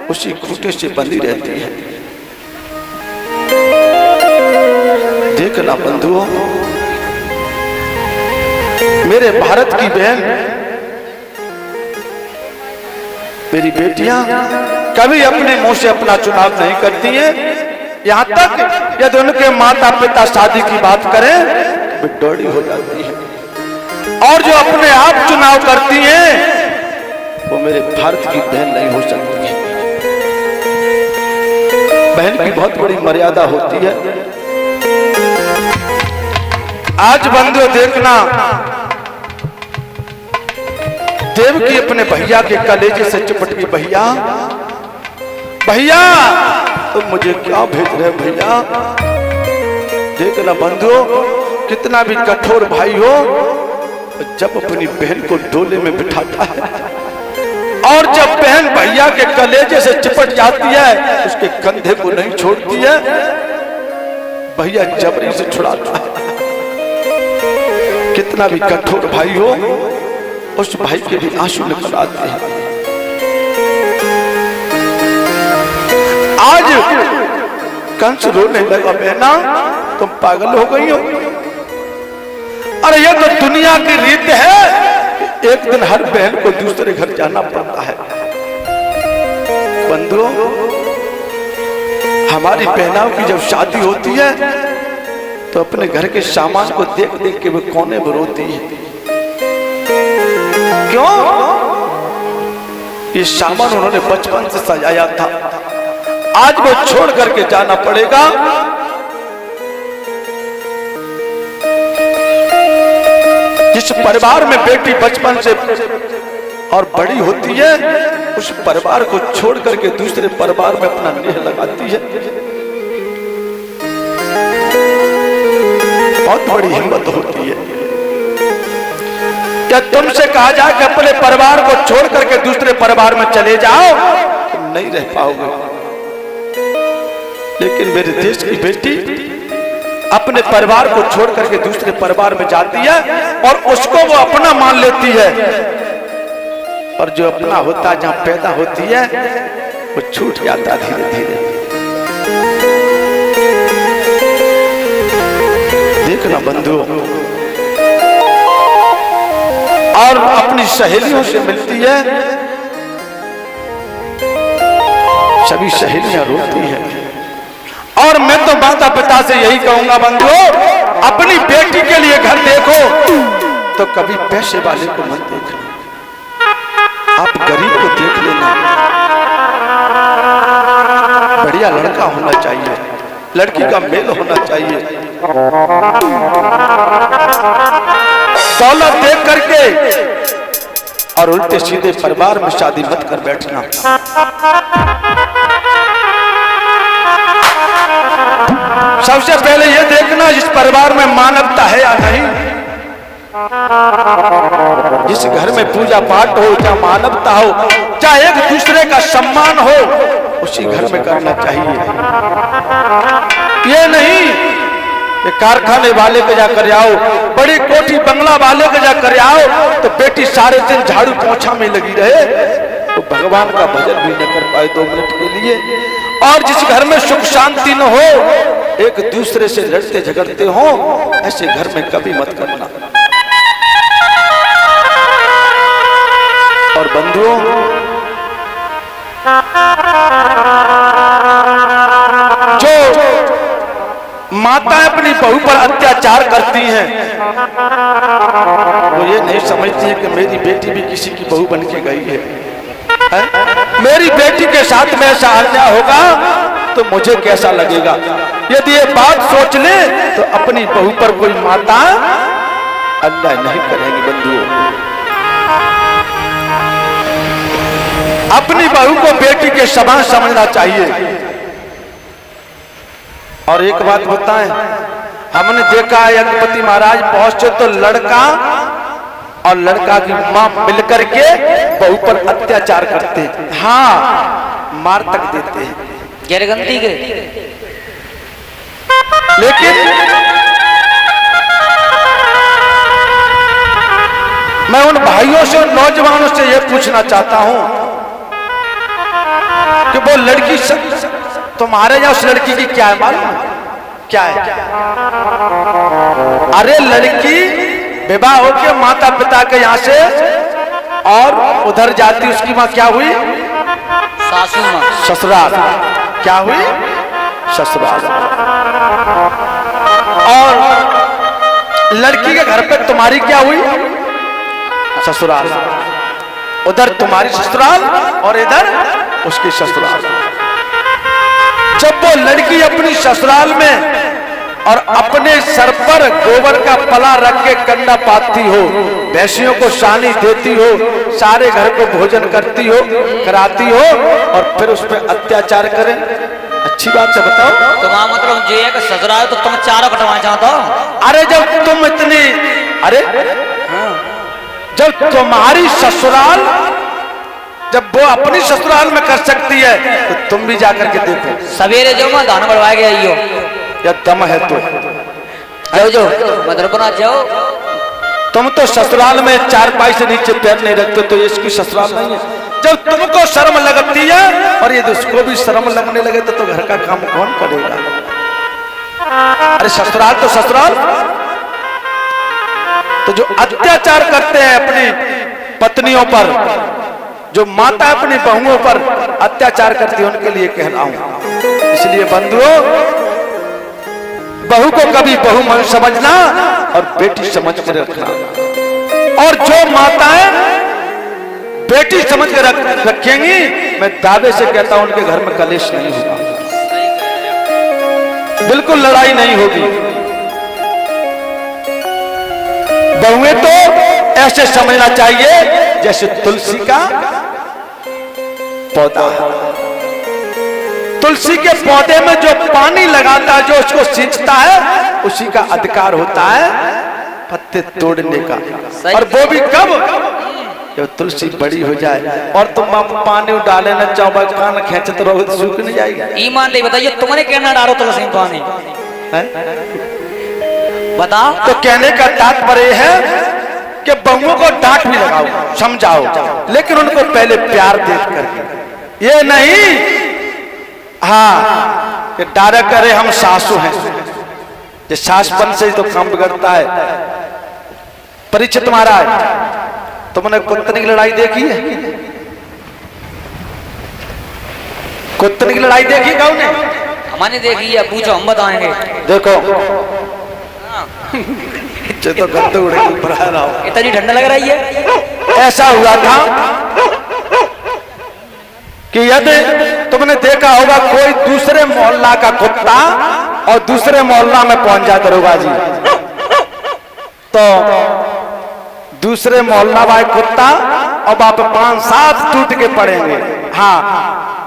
उसी खूंटे से बंधी रहती है। देखना बंधुओं, मेरे भारत की बहन, मेरी बेटियां कभी अपने मुंह से अपना चुनाव नहीं करती हैं। यहां तक यदि उनके माता पिता शादी की बात करें वे डोरी हो जाती है। और जो अपने आप चुनाव करती हैं वो मेरे भारत की बहन नहीं हो सकती है। बहन की बहुत बड़ी मर्यादा होती है। आज बंधुओं देखना, देवकी अपने भैया के कलेजे से चिपट गई। भैया भैया तुम मुझे क्या भेज रहे हो भैया। देखना बंधुओं, कितना भी कठोर भाई हो, जब अपनी बहन को डोले में बिठाता है और जब बहन भैया के कलेजे से चिपट जाती है, उसके कंधे को नहीं छोड़ती है, भैया जबरी से छुड़ाता है। कितना भी कठोर भाई हो, उस भाई के भी आंसू निकल आते हैं। आज कंस रोने लगा, बहना तुम पागल हो गई हो। अरे ये तो दुनिया की रीत है, एक दिन हर बहन को दूसरे घर जाना पड़ता है। बंधुओं, हमारी बहनाओं की जब शादी होती है तो अपने घर के सामान को देख देख के वो कोने में रोती है। क्यों? ये सामान उन्होंने बचपन से सजाया था, आज वो छोड़ करके जाना पड़ेगा। जिस परिवार में बेटी बचपन से और बड़ी होती है, उस परिवार को छोड़ करके दूसरे परिवार में अपना नेह लगाती है। बहुत बड़ी हिम्मत होती है। क्या तुमसे कहा जाए कि अपने परिवार को छोड़ करके दूसरे परिवार में चले जाओ, तुम नहीं रह पाओगे। लेकिन मेरे देश की बेटी अपने परिवार को छोड़ करके दूसरे परिवार में जाती है और उसको वो अपना मान लेती है, और जो अपना होता है, जहां पैदा होती है, वो छूट जाता धीरे धीरे। देखना बंधुओं, और अपनी सहेलियों से मिलती है, सभी सहेलियां रोती हैं। और मैं तो माता पिता से यही कहूंगा बंधुओं, अपनी बेटी के लिए घर देखो तो कभी पैसे वाले को मत देखना, आप गरीब को देख लेना। बढ़िया लड़का होना चाहिए, लड़की का मेल होना चाहिए। दौलत देख करके और उल्टे सीधे परिवार में शादी मत कर बैठना। सबसे पहले यह देखना इस परिवार में मानवता है या नहीं। जिस घर में पूजा पाठ हो, जहाँ मानवता हो, चाहे एक दूसरे का सम्मान हो, उसी घर में करना चाहिए। ये नहीं कि कारखाने वाले के जाकर आओ, बड़ी कोठी बंगला वाले के जाकर आओ तो बेटी सारे दिन झाड़ू पोछा में लगी रहे, तो भगवान का भजन भी न कर पाए 2 मिनट के लिए। और जिस घर में सुख शांति न हो, एक दूसरे से लड़ते झगड़ते हो, ऐसे घर में कभी मत करना। और बंधुओं, जो माताएं अपनी बहू पर अत्याचार करती हैं, वो ये नहीं समझती है कि मेरी बेटी भी किसी की बहू बन के गई है। मेरी बेटी के साथ में ऐसा अन्याय होगा तो मुझे कैसा लगेगा। यदि ये बात सोच ले तो अपनी बहू पर कोई माता अन्याय नहीं करेगी। बंधुओं, अपनी बहू को बेटी के समान समझना चाहिए। और एक बात बताएं, हमने देखा है यज्ञपति महाराज पहुंचे तो लड़का और लड़का की मां मिलकर के बहू पर अत्याचार करते हैं। हाँ, मार तक देते हैं, गिरगंती के। लेकिन मैं उन भाइयों से, उन नौजवानों से यह पूछना चाहता हूं कि कि वो लड़की तुम्हारे यहाँ उस लड़की की क्या है मालूम है? क्या है? अरे लड़की विवाह होके माता पिता के यहाँ से और उधर जाती, उसकी माँ क्या हुई? सासू माँ। ससुराल। क्या हुई? ससुराल। और लड़की के घर पे तुम्हारी क्या हुई? ससुराल। उधर तुम्हारी ससुराल और इधर उसकी ससुराल। जब वो लड़की अपनी ससुराल में और अपने सर पर गोबर का पला रख के कंडा पाती हो, भैंसियों को सानी देती हो, सारे घर को भोजन करती हो, कराती हो, और फिर उस पर अत्याचार करें, अच्छी बात है? बताओ। तुम्हारा मतलब ये है कि ससुराल तो तुम चारों कटवाना चाहते हो? अरे जब तुम इतनी, अरे जब तुम्हारी ससुराल, जब वो अपनी ससुराल में कर सकती है तो तुम भी जाकर के देखो। सवेरे जो मैं दाना बढ़वा के आई हो, या दम है तो जाओ जो मदरपुरा जाओ। तुम तो ससुराल में चारपाई से नीचे पैर नहीं रखते, तो इसकी ससुराल नहीं है। जब तुमको शर्म लगती है और ये उसको भी शर्म लगने लगे तो घर का काम कौन करेगा? अरे ससुराल तो ससुराल। तो जो अत्याचार करते हैं अपनी पत्नियों पर, जो माता अपनी बहुओं पर अत्याचार करती है, उनके लिए कह रहा हूं। इसलिए बंधुओं, बहू को कभी बहू मन समझना और बेटी समझ कर रखना। और जो माताएं बेटी समझ कर रखेंगी, मैं दावे से कहता हूं उनके घर में कलेश नहीं होगा, बिल्कुल लड़ाई नहीं होगी। बहुएं तो ऐसे समझना चाहिए जैसे तुलसी का पौधा है। तुलसी के पौधे में जो पानी लगाता है, जो उसको सींचता है, उसी का अधिकार होता है पत्ते तोड़ने का। और वो भी कब? जब तुलसी बड़ी हो जाए। और तुम पानी डाले न चाहो, कान खींचते रहोगे तो सूख नहीं जाएगी। ईमान दे बताइए, तुमने कहना डालो तुलसी में पानी बताओ। तो कहने का तात्पर्य है कि बहुओं को डांट भी लगाओ, समझाओ, लेकिन उनको पहले प्यार दे करके, ये नहीं हाँ कि डायरेक्ट करे हम सासू हैं। ये सासपन से ही तो काम बिगड़ता है। परिचित महाराज, तुमने कुत्तनी की लड़ाई देखी है? कुत्तनी की लड़ाई देखी कौन ने? हमने देखी है, पूछो हम बताएंगे। देखो तो गद्दे उड़े ऊपर आ रहा हो, इतनी ठंडा लग रही है। ऐसा हुआ था कि यदि तुमने देखा होगा कोई दूसरे मोहल्ला का कुत्ता और दूसरे मोहल्ला में पहुंच जाए दरोगा जी, तो दूसरे मोहल्ला वाले कुत्ता और वहां पे 5-7 टूट के पड़ेंगे। हाँ,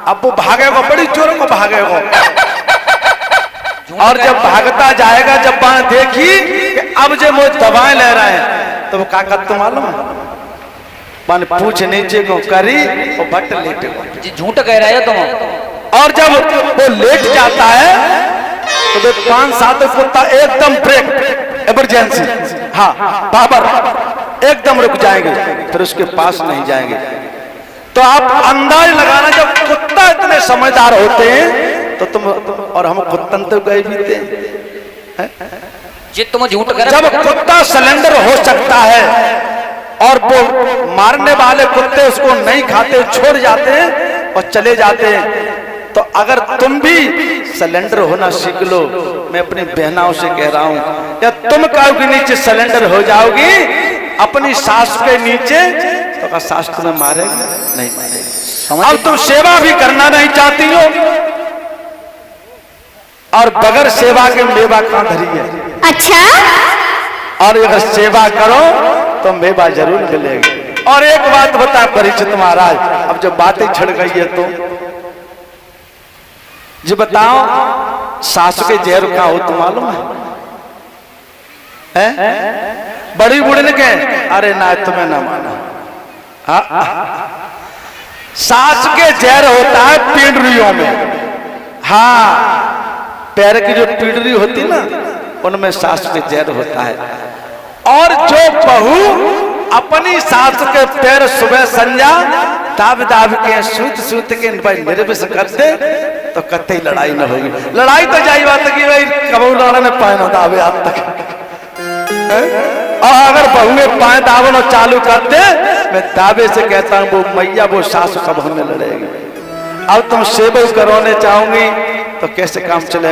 अब वो भागेगा, बड़ी जोरों को भागेगा। और जब भागता जाएगा, जब वहां देखी कि अब जो वो दवाएं ले रहे हैं, तो वो क्या करते मालूम है? मान पूछ नीचे को करी और बट लेटे को। झूठ कह रहे हो तुम। और जब वो लेट जाता है तो 5-7 कुत्ता एकदम ब्रेक, इमरजेंसी, हाँ पावर, एकदम रुक जाएंगे, फिर उसके पास नहीं जाएंगे। तो आप अंदाज लगाना, जब कुत्ता इतने समझदार होते हैं तो तुम और हम कुत्तन तो गए भी थे। जी तुम झूठ कर। जब कुत्ता सिलेंडर हो सकता है और वो मारने वाले कुत्ते उसको नहीं खाते, छोड़ जाते हैं और चले जाते हैं, तो अगर तुम भी सिलेंडर होना सीख लो, मैं अपनी बहनाओं से कह रहा हूं, या तुम काऊ के नीचे सिलेंडर हो जाओगी अपनी सास के नीचे, तो का सास तुम्हें मारेगी नहीं मारेगी। अब तुम सेवा भी करना नहीं चाहती हो, और बगैर सेवा के मेवा कहां धरी है? अच्छा, और अगर सेवा करो तो मेवा जरूर मिलेगी। और एक बात बता परिचित महाराज, अब जब बातें छिड़ गई है तो जी बताओ, सासू के जहर का हो तो मालूम है? बड़ी बूढ़ी ने कहे, अरे ना तुम्हें ना माना। सास के जहर होता है पीढ़ियों में। हाँ, पैर की जो पीढ़ी होती ना, उनमें सास के जहर होता है। और जो बहू अपनी सास के पैर सुबह संध्या दाब दाब के सूत सूत के भाई निर्विष कर दे तो कतई लड़ाई न होगी। लड़ाई तो जाई बात की भाई कबू राणा ने पाए ना दावे आज तक। और अगर बहू में पाए दावना चालू कर दे, मैं दावे से कहता हूँ वो मैया वो सासु कब हमें लड़ेगी। अब तुम सेवा करवाने चाहोगी तो कैसे काम चलेगा।